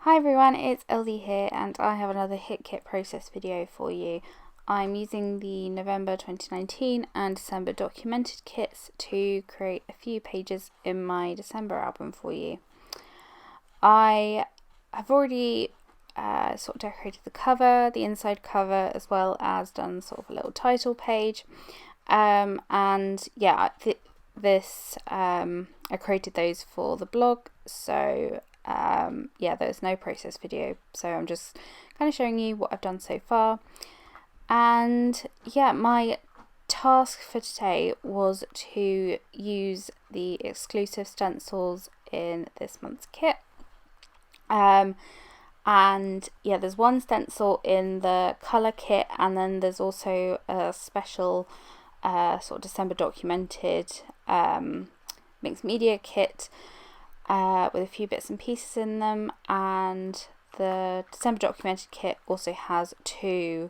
Hi everyone, it's Elsie here and I have another Hit Kit process video for you. I'm using the November 2019 and December documented kits to create a few pages in my December album for you. I have already sort of decorated the cover, the inside cover, as well as done sort of a little title page. And yeah, I created those for the blog, so yeah, there's no process video, so I'm just kind of showing you what I've done so far. And yeah, my task for today was to use the exclusive stencils in this month's kit. And yeah, there's one stencil in the colour kit, and then there's also a special sort of December documented mixed media kit with a few bits and pieces in them, and the December documented kit also has two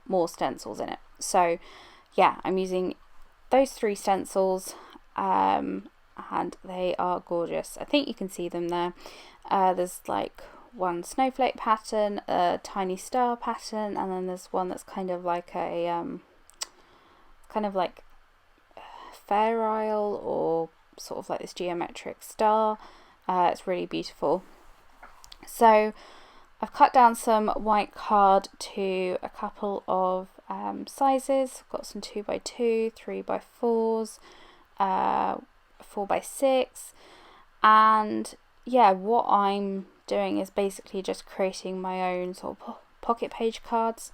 more stencils in it. So yeah, I'm using those three stencils and they are gorgeous. I think you can see them there. There's like one snowflake pattern, a tiny star pattern, and then there's one that's kind of like a fair isle, or sort of like this geometric star. It's really beautiful. So I've cut down some white card to a couple of sizes. I've got some 2x2, 3x4s, 4x6, and yeah, what I'm doing is basically just creating my own sort of pocket page cards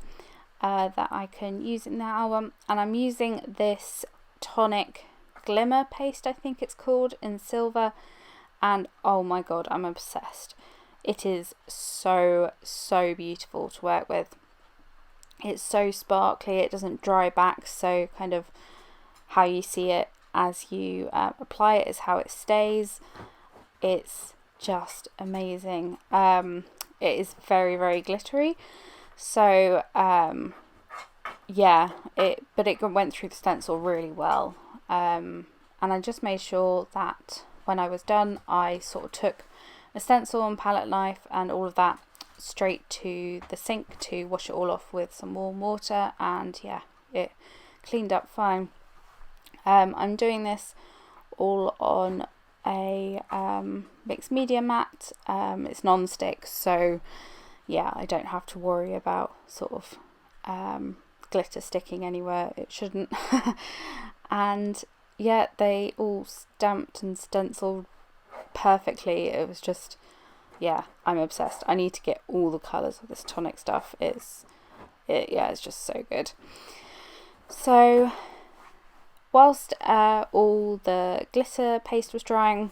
that I can use in the album. And I'm using this tonic glimmer paste, I think it's called, in silver, and oh my god, I'm obsessed. It is so beautiful to work with. It's so sparkly, it doesn't dry back, so kind of how you see it as you apply it is how it stays. It's just amazing. It is very glittery, so yeah, it went through the stencil really well. And I just made sure that when I was done, I sort of took a stencil and palette knife and all of that straight to the sink to wash it all off with some warm water, and yeah, it cleaned up fine. I'm doing this all on a mixed media mat. It's non-stick, so yeah, I don't have to worry about sort of glitter sticking anywhere it shouldn't. And yeah, they all stamped and stenciled perfectly. It was just, yeah, I'm obsessed. I need to get all the colours of this tonic stuff. It's just so good. So whilst all the glitter paste was drying,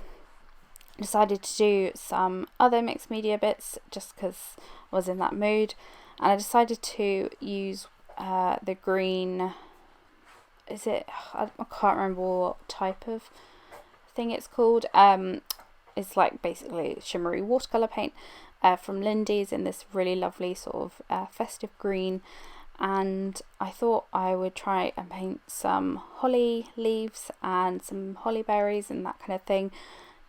I decided to do some other mixed media bits just because I was in that mood, and I decided to use the green, I can't remember what type of thing it's called. It's like basically shimmery watercolour paint from Lindy's in this really lovely sort of festive green, and I thought I would try and paint some holly leaves and some holly berries and that kind of thing,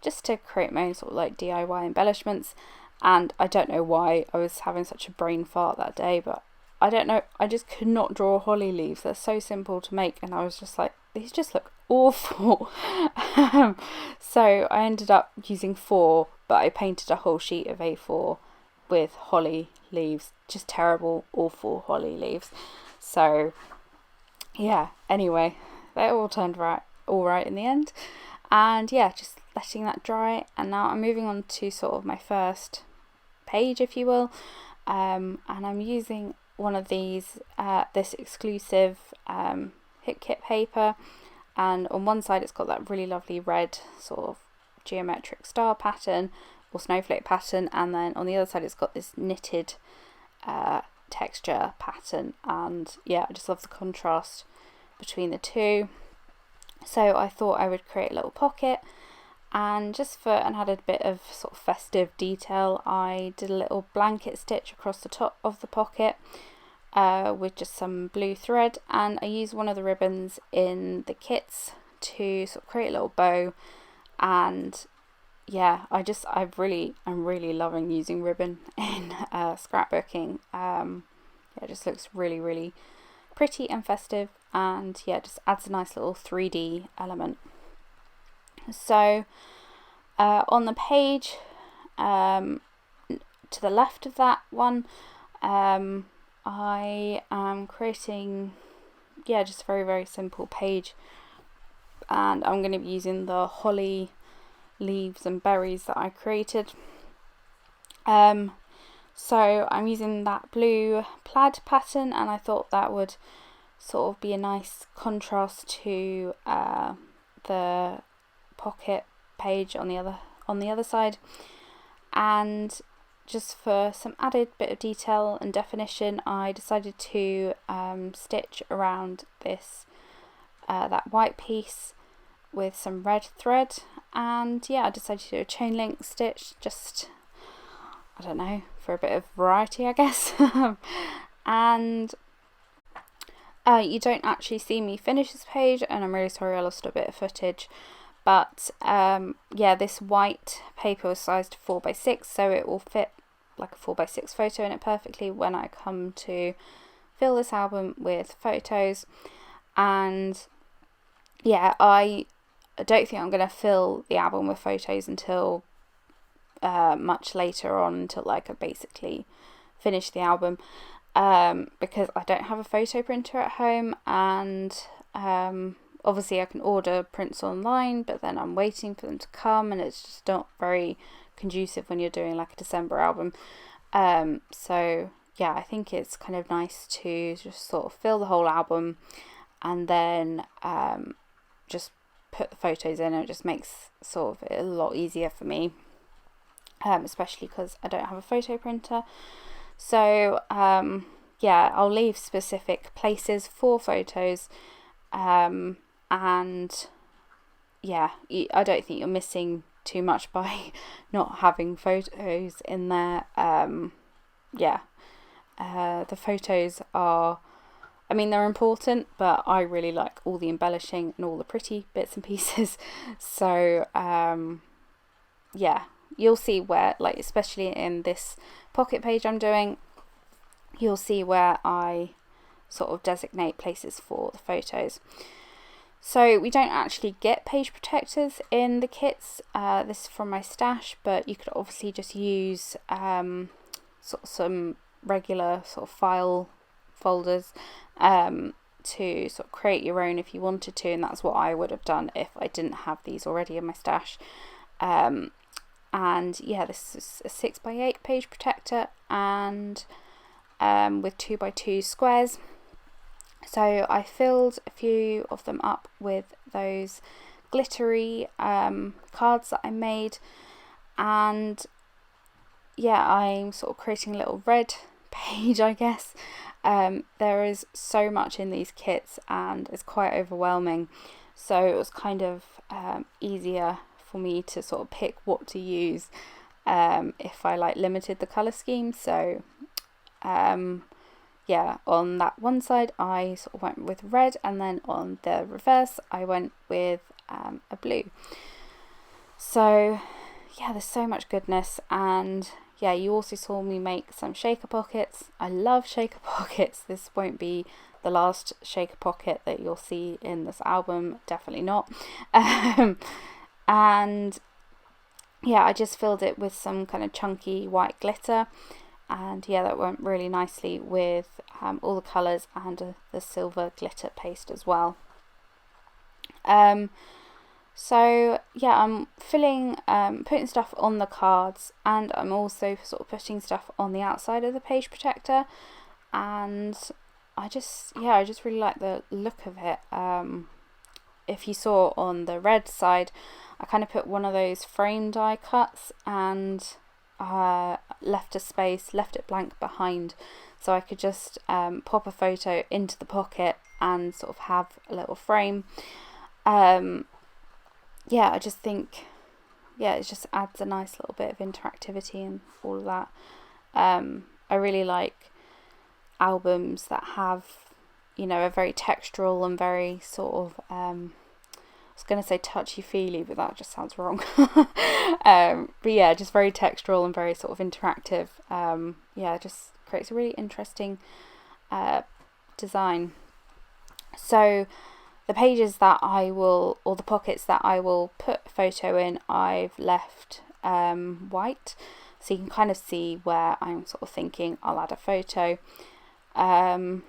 just to create my own sort of like DIY embellishments. And I don't know why I was having such a brain fart that day, but I don't know, I just could not draw holly leaves. They're so simple to make, and I was just like, these just look awful. So I ended up using 4, but I painted a whole sheet of A4 with holly leaves. Just terrible, awful holly leaves. So yeah, anyway, they all turned all right in the end. And yeah, just letting that dry, and now I'm moving on to sort of my first page, if you will. And I'm using one of these, this exclusive Hit Kit paper, and on one side it's got that really lovely red sort of geometric star pattern or snowflake pattern, and then on the other side it's got this knitted texture pattern, and yeah, I just love the contrast between the two. So I thought I would create a little pocket, and just for an added bit of sort of festive detail, I did a little blanket stitch across the top of the pocket with just some blue thread, and I used one of the ribbons in the kits to sort of create a little bow, and yeah, I'm really loving using ribbon in scrapbooking. Yeah, it just looks really, really pretty and festive, and yeah, it just adds a nice little 3D element. So on the page to the left of that one, I am creating, yeah, just a very, very simple page, and I'm going to be using the holly leaves and berries that I created. So I'm using that blue plaid pattern, and I thought that would sort of be a nice contrast to the pocket page on the other side. And just for some added bit of detail and definition, I decided to stitch around this that white piece with some red thread, and yeah, I decided to do a chain link stitch, just, I don't know, for a bit of variety, I guess. And you don't actually see me finish this page, and I'm really sorry I lost a bit of footage, but yeah, this white paper was sized 4x6, so it will fit like a 4x6 photo in it perfectly when I come to fill this album with photos. And yeah, I don't think I'm going to fill the album with photos until much later on, until like I basically finish the album, because I don't have a photo printer at home, and obviously I can order prints online, but then I'm waiting for them to come, and it's just not very conducive when you're doing like a December album. So yeah, I think it's kind of nice to just sort of fill the whole album and then just put the photos in, and it just makes sort of it a lot easier for me, especially because I don't have a photo printer. So yeah, I'll leave specific places for photos, and yeah, I don't think you're missing too much by not having photos in there. Yeah, the photos are, I mean, they're important, but I really like all the embellishing and all the pretty bits and pieces. So yeah, you'll see where, like, especially in this pocket page I'm doing, you'll see where I sort of designate places for the photos. So we don't actually get page protectors in the kits. This is from my stash, but you could obviously just use sort of some regular sort of file folders to sort of create your own if you wanted to, and that's what I would have done if I didn't have these already in my stash. And yeah, this is a 6x8 page protector, and with 2x2 squares. So I filled a few of them up with those glittery cards that I made, and yeah, I'm sort of creating a little red page, I guess. There is so much in these kits, and it's quite overwhelming, so it was kind of easier for me to sort of pick what to use if I like limited the colour scheme. So yeah, on that one side I sort of went with red, and then on the reverse I went with a blue. So yeah, there's so much goodness. And yeah, you also saw me make some shaker pockets. I love shaker pockets. This won't be the last shaker pocket that you'll see in this album, definitely not. And yeah, I just filled it with some kind of chunky white glitter, and yeah, that went really nicely with all the colours and the silver glitter paste as well. So yeah, I'm filling, putting stuff on the cards, and I'm also sort of putting stuff on the outside of the page protector, and I just really like the look of it. If you saw on the red side, I kind of put one of those frame die cuts and left a space, left it blank behind, so I could just pop a photo into the pocket and sort of have a little frame. Yeah, I just think, yeah, it just adds a nice little bit of interactivity and all of that. I really like albums that have, you know, a very textural and very sort of was going to say touchy-feely, but that just sounds wrong. But yeah, just very textural and very sort of interactive. Yeah, just creates a really interesting design. So the pages that I will, or the pockets that I will put a photo in, I've left white, so you can kind of see where I'm sort of thinking I'll add a photo. And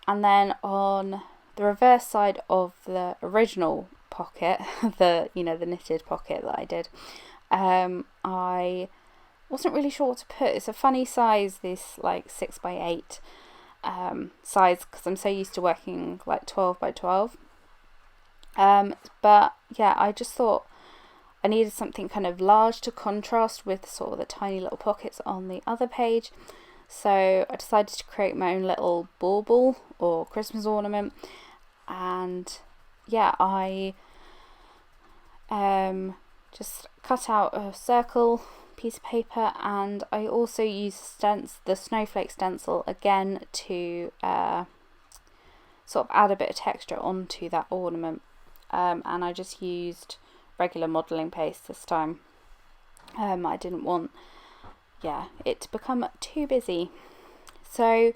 then on the reverse side of the original pocket, the knitted pocket that I did, I wasn't really sure what to put. It's a funny size, this like 6x8 size, because I'm so used to working like 12x12. But yeah, I just thought I needed something kind of large to contrast with sort of the tiny little pockets on the other page. So I decided to create my own little bauble or Christmas ornament. And yeah, I just cut out a circle piece of paper, and I also used the snowflake stencil again to sort of add a bit of texture onto that ornament. And I just used regular modelling paste this time. I didn't want it to become too busy. So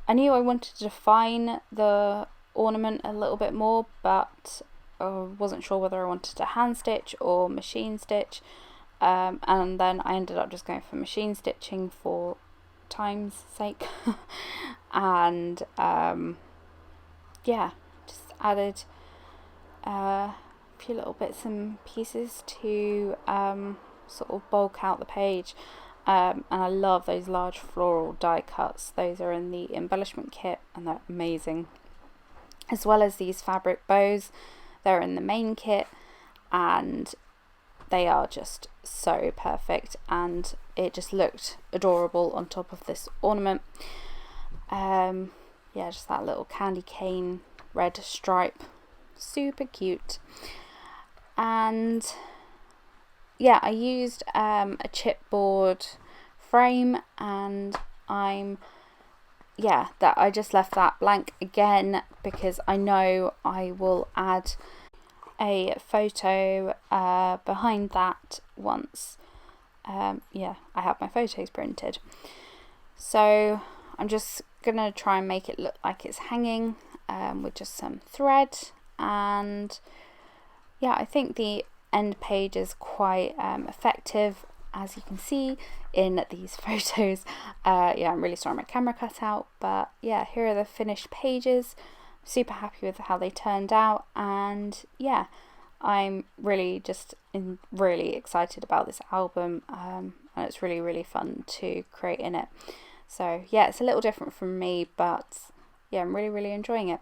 I knew I wanted to define the ornament a little bit more, but I wasn't sure whether I wanted to hand stitch or machine stitch. And then I ended up just going for machine stitching for time's sake. And just added a few little bits and pieces to sort of bulk out the page. And I love those large floral die cuts. Those are in the embellishment kit and they're amazing. As well as these fabric bows, they're in the main kit and they are just so perfect, and it just looked adorable on top of this ornament. Just that little candy cane red stripe, super cute. And yeah, I used a chipboard frame, and I just left that blank again because I know I will add a photo behind that once I have my photos printed. So I'm just gonna try and make it look like it's hanging with just some thread. And yeah, I think the end page is quite effective, as you can see in these photos. I'm really sorry my camera cut out, but yeah, here are the finished pages. Super happy with how they turned out, and yeah, I'm really really excited about this album, and it's really fun to create in it. So yeah, it's a little different from me, but yeah, I'm really enjoying it.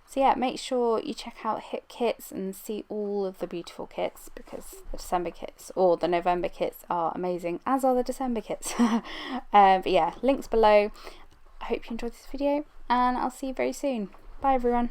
So yeah, make sure you check out Hit Kits and see all of the beautiful kits, because the December kits or the November kits are amazing, as are the December kits. But yeah, links below. I hope you enjoyed this video, and I'll see you very soon. Bye everyone.